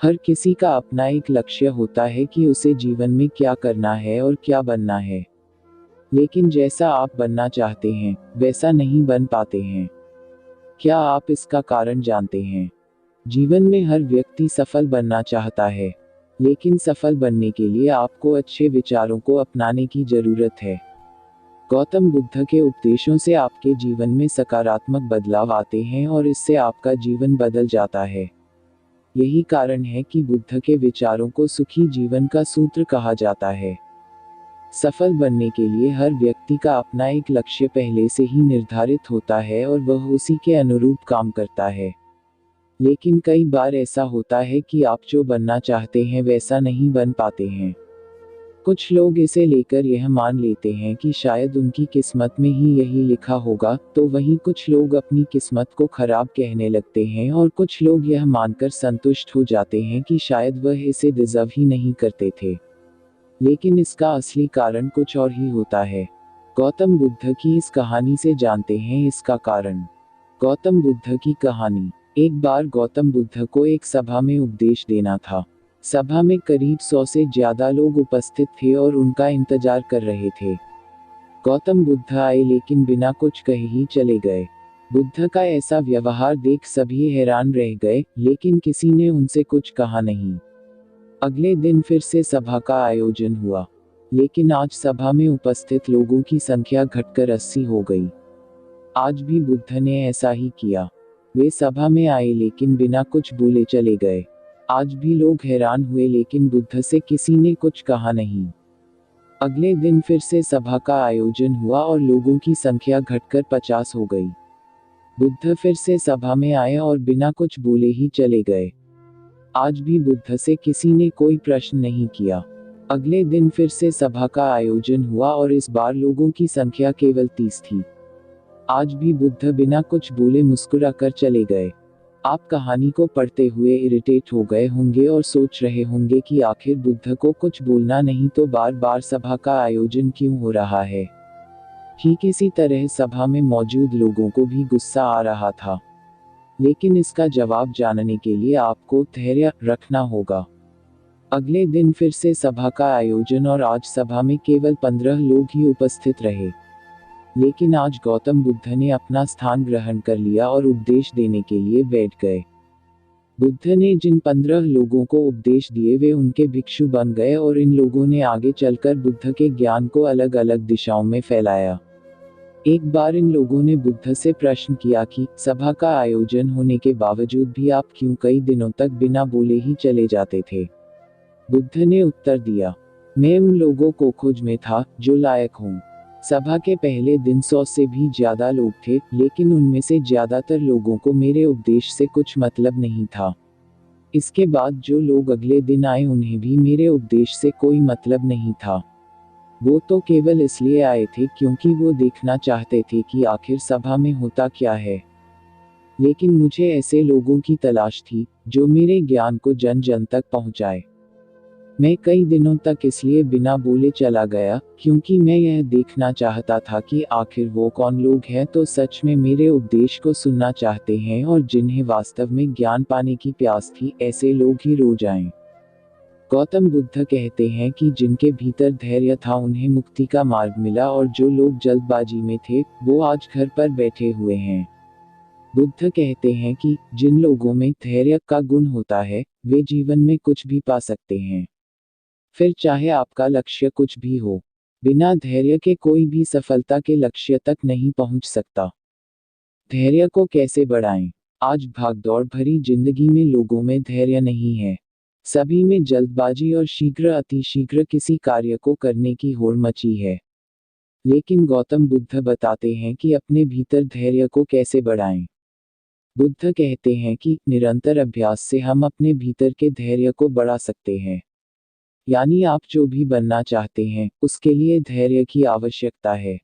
हर किसी का अपना एक लक्ष्य होता है कि उसे जीवन में क्या करना है और क्या बनना है। लेकिन जैसा आप बनना चाहते हैं, वैसा नहीं बन पाते हैं। क्या आप इसका कारण जानते हैं? जीवन में हर व्यक्ति सफल बनना चाहता है, लेकिन सफल बनने के लिए आपको अच्छे विचारों को अपनाने की जरूरत है। गौतम बुद्ध के उपदेशों से आपके जीवन में सकारात्मक बदलाव आते हैं और इससे आपका जीवन बदल जाता है। यही कारण है कि बुद्ध के विचारों को सुखी जीवन का सूत्र कहा जाता है। सफल बनने के लिए हर व्यक्ति का अपना एक लक्ष्य पहले से ही निर्धारित होता है और वह उसी के अनुरूप काम करता है। लेकिन कई बार ऐसा होता है कि आप जो बनना चाहते हैं वैसा नहीं बन पाते हैं। कुछ लोग इसे लेकर यह मान लेते हैं कि शायद उनकी किस्मत में ही यही लिखा होगा, तो वहीं कुछ लोग अपनी किस्मत को खराब कहने लगते हैं और कुछ लोग यह मानकर संतुष्ट हो जाते हैं कि शायद वह इसे डिजर्व ही नहीं करते थे। लेकिन इसका असली कारण कुछ और ही होता है। गौतम बुद्ध की इस कहानी से जानते हैं इसका कारण। गौतम बुद्ध की कहानी। एक बार गौतम बुद्ध को एक सभा में उपदेश देना था। सभा में करीब 100 से ज्यादा लोग उपस्थित थे और उनका इंतजार कर रहे थे। गौतम बुद्ध आए लेकिन बिना कुछ कहे ही चले गए। बुद्ध का ऐसा व्यवहार देख सभी हैरान रह गए, लेकिन किसी ने उनसे कुछ कहा नहीं। अगले दिन फिर से सभा का आयोजन हुआ, लेकिन आज सभा में उपस्थित लोगों की संख्या घटकर 80 हो गई। आज भी बुद्ध ने ऐसा ही किया। वे सभा में आए लेकिन बिना कुछ बोले चले गए। आज भी लोग हैरान हुए लेकिन बुद्ध से किसी ने कुछ कहा नहीं। अगले दिन फिर से सभा का आयोजन हुआ और लोगों की संख्या घटकर 50 हो गई। बुद्ध फिर से सभा में आए और बिना कुछ बोले ही चले गए। आज भी बुद्ध से किसी ने कोई प्रश्न नहीं किया। अगले दिन फिर से सभा का आयोजन हुआ और इस बार लोगों की संख्या केवल 30 थी। आज भी बुद्ध बिना कुछ बोले मुस्कुराकर चले गए। आप कहानी को पढ़ते हुए इरिटेट हो गए होंगे और सोच रहे होंगे कि आखिर बुद्ध को कुछ बोलना नहीं तो बार बार सभा का आयोजन क्यों हो रहा है। ठीक इसी तरह सभा में मौजूद लोगों को भी गुस्सा आ रहा था। लेकिन इसका जवाब जानने के लिए आपको धैर्य रखना होगा। अगले दिन फिर से सभा का आयोजन और आज सभा में केवल 15 लोग ही उपस्थित रहे। लेकिन आज गौतम बुद्ध ने अपना स्थान ग्रहण कर लिया और उपदेश देने के लिए बैठ गए। बुद्ध ने जिन 15 लोगों को उपदेश दिए वे उनके भिक्षु बन गए और इन लोगों ने आगे चलकर बुद्ध के ज्ञान को अलग अलग दिशाओं में फैलाया। एक बार इन लोगों ने बुद्ध से प्रश्न किया कि सभा का आयोजन होने के बावजूद भी आप क्यों कई दिनों तक बिना बोले ही चले जाते थे। बुद्ध ने उत्तर दिया, मैं उन लोगों को खोज में था जो लायक हों। सभा के पहले दिन 100 से भी ज्यादा लोग थे, लेकिन उनमें से ज्यादातर लोगों को मेरे उपदेश से कुछ मतलब नहीं था। इसके बाद जो लोग अगले दिन आए उन्हें भी मेरे उपदेश से कोई मतलब नहीं था। वो तो केवल इसलिए आए थे क्योंकि वो देखना चाहते थे कि आखिर सभा में होता क्या है। लेकिन मुझे ऐसे लोगों की तलाश थी जो मेरे ज्ञान को जन जन तक पहुंचाए। मैं कई दिनों तक इसलिए बिना बोले चला गया क्योंकि मैं यह देखना चाहता था कि आखिर वो कौन लोग हैं तो सच में मेरे उपदेश को सुनना चाहते हैं और जिन्हें वास्तव में ज्ञान पाने की प्यास थी, ऐसे लोग ही रोज आएं। गौतम बुद्ध कहते हैं कि जिनके भीतर धैर्य था उन्हें मुक्ति का मार्ग मिला और जो लोग जल्दबाजी में थे वो आज घर पर बैठे हुए हैं। बुद्ध कहते हैं कि जिन लोगों में धैर्य का गुण होता है वे जीवन में कुछ भी पा सकते हैं, फिर चाहे आपका लक्ष्य कुछ भी हो। बिना धैर्य के कोई भी सफलता के लक्ष्य तक नहीं पहुंच सकता। धैर्य को कैसे बढ़ाएं? आज भागदौड़ भरी जिंदगी में लोगों में धैर्य नहीं है। सभी में जल्दबाजी और शीघ्र अतिशीघ्र किसी कार्य को करने की होड़ मची है। लेकिन गौतम बुद्ध बताते हैं कि अपने भीतर धैर्य को कैसे बढ़ाएं। बुद्ध कहते हैं कि निरंतर अभ्यास से हम अपने भीतर के धैर्य को बढ़ा सकते हैं। यानी आप जो भी बनना चाहते हैं उसके लिए धैर्य की आवश्यकता है।